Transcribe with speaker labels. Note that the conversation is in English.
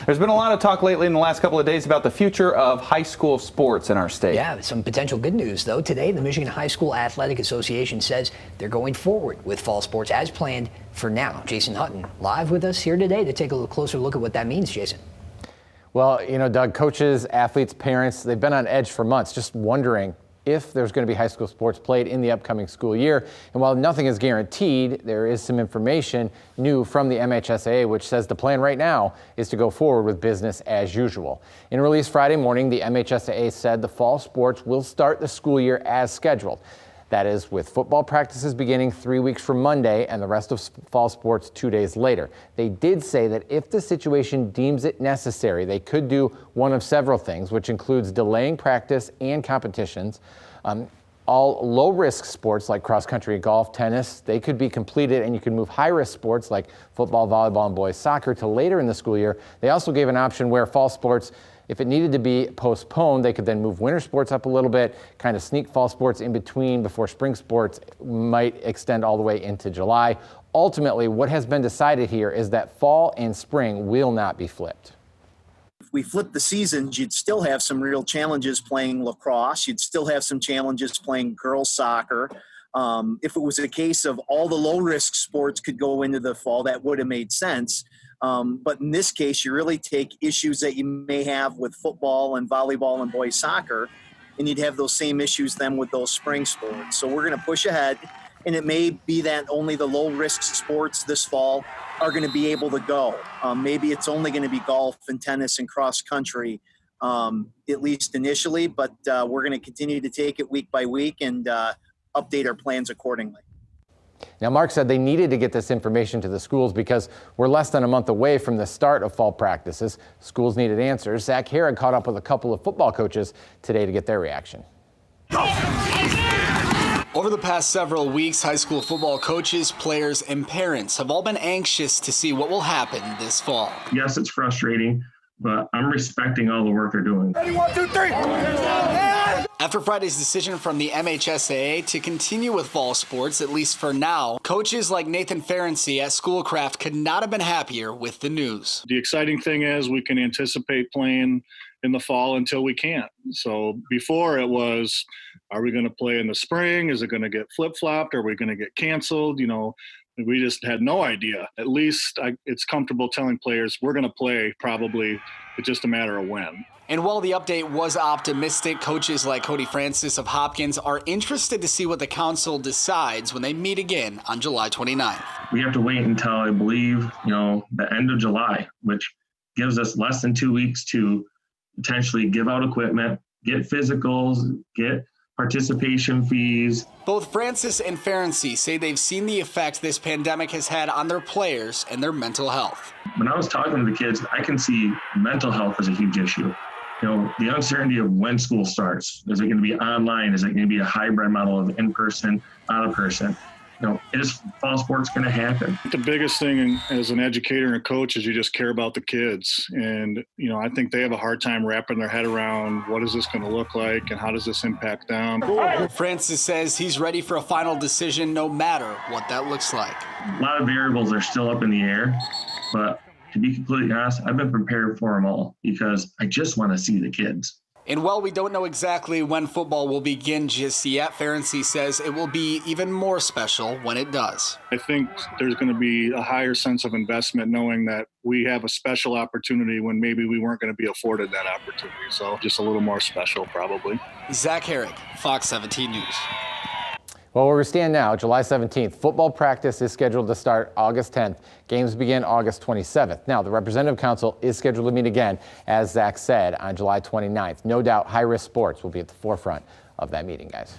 Speaker 1: There's been a lot of talk lately in the last couple of days about the future of high school sports in our state.
Speaker 2: Yeah, some potential good news, though. Today, the Michigan High School Athletic Association says they're going forward with fall sports as planned for now. Jason Hutton live with us here today to take a closer look at what that means, Jason.
Speaker 3: Well, you know, Doug, coaches, athletes, parents, they've been on edge for months, just wondering if there's going to be high school sports played in the upcoming school year. And while nothing is guaranteed, there is some information new from the MHSAA, which says the plan right now is to go forward with business as usual. In a release Friday morning, the MHSAA said the fall sports will start the school year as scheduled. That is, with football practices beginning 3 weeks from Monday and the rest of fall sports 2 days later. They did say that if the situation deems it necessary, they could do one of several things, which includes delaying practice and competitions. All low-risk sports like cross-country, golf, tennis, they could be completed, and you can move high-risk sports like football, volleyball, and boys soccer to later in the school year. They also gave an option where fall sports, if it needed to be postponed, they could then move winter sports up a little bit, kind of sneak fall sports in between before spring sports might extend all the way into July. Ultimately, what has been decided here is that fall and spring will not be flipped.
Speaker 4: If we flip the seasons, you'd still have some real challenges playing lacrosse. You'd still have some challenges playing girls soccer. If it was a case of all the low-risk sports could go into the fall, that would have made sense. But in this case, you really take issues that you may have with football and volleyball and boys soccer, and you'd have those same issues then with those spring sports. So we're going to push ahead, and it may be that only the low-risk sports this fall are going to be able to go. Maybe it's only going to be golf and tennis and cross country, at least initially, but we're going to continue to take it week by week and update our plans accordingly.
Speaker 3: Now, Mark said they needed to get this information to the schools because we're less than a month away from the start of fall practices. Schools needed answers. Zach Herrig caught up with a couple of football coaches today to get their reaction.
Speaker 5: Over the past several weeks, high school football coaches, players, and parents have all been anxious to see what will happen this fall.
Speaker 6: Yes, it's frustrating, but I'm respecting all the work they're doing.
Speaker 5: Ready, 1, 2, 3. After Friday's decision from the MHSAA to continue with fall sports, at least for now, coaches like Nathan Ferenczi at Schoolcraft could not have been happier with the news.
Speaker 7: The exciting thing is we can anticipate playing in the fall until we can't. So before it was, are we going to play in the spring? Is it going to get flip-flopped? Are we going to get canceled? You know, we just had no idea. At least it's comfortable telling players we're going to play probably. It's just a matter of when.
Speaker 5: And while the update was optimistic, coaches like Cody Francis of Hopkins are interested to see what the council decides when they meet again on July 29th.
Speaker 6: We have to wait until, I believe, the end of July, which gives us less than 2 weeks to potentially give out equipment, get physicals, get participation fees.
Speaker 5: Both Francis and Ferenczi say they've seen the effect this pandemic has had on their players and their mental health.
Speaker 6: When I was talking to the kids, I can see mental health as a huge issue. The uncertainty of when school starts. Is it going to be online? Is it going to be a hybrid model of in-person, out-of-person? Is fall sports going to happen?
Speaker 7: The biggest thing as an educator and a coach is you just care about the kids. And, I think they have a hard time wrapping their head around what is this going to look like and how does this impact them.
Speaker 5: Francis says he's ready for a final decision no matter what that looks like.
Speaker 6: A lot of variables are still up in the air, but to be completely honest, I've been prepared for them all because I just want to see the kids.
Speaker 5: And while we don't know exactly when football will begin just yet, Ferenczi says it will be even more special when it does.
Speaker 7: I think there's going to be a higher sense of investment knowing that we have a special opportunity when maybe we weren't going to be afforded that opportunity. So just a little more special probably.
Speaker 5: Zach Herrig, Fox 17 News.
Speaker 3: Well, where we stand now, July 17th, football practice is scheduled to start August 10th. Games begin August 27th. Now, the Representative Council is scheduled to meet again, as Zach said, on July 29th. No doubt high-risk sports will be at the forefront of that meeting, guys.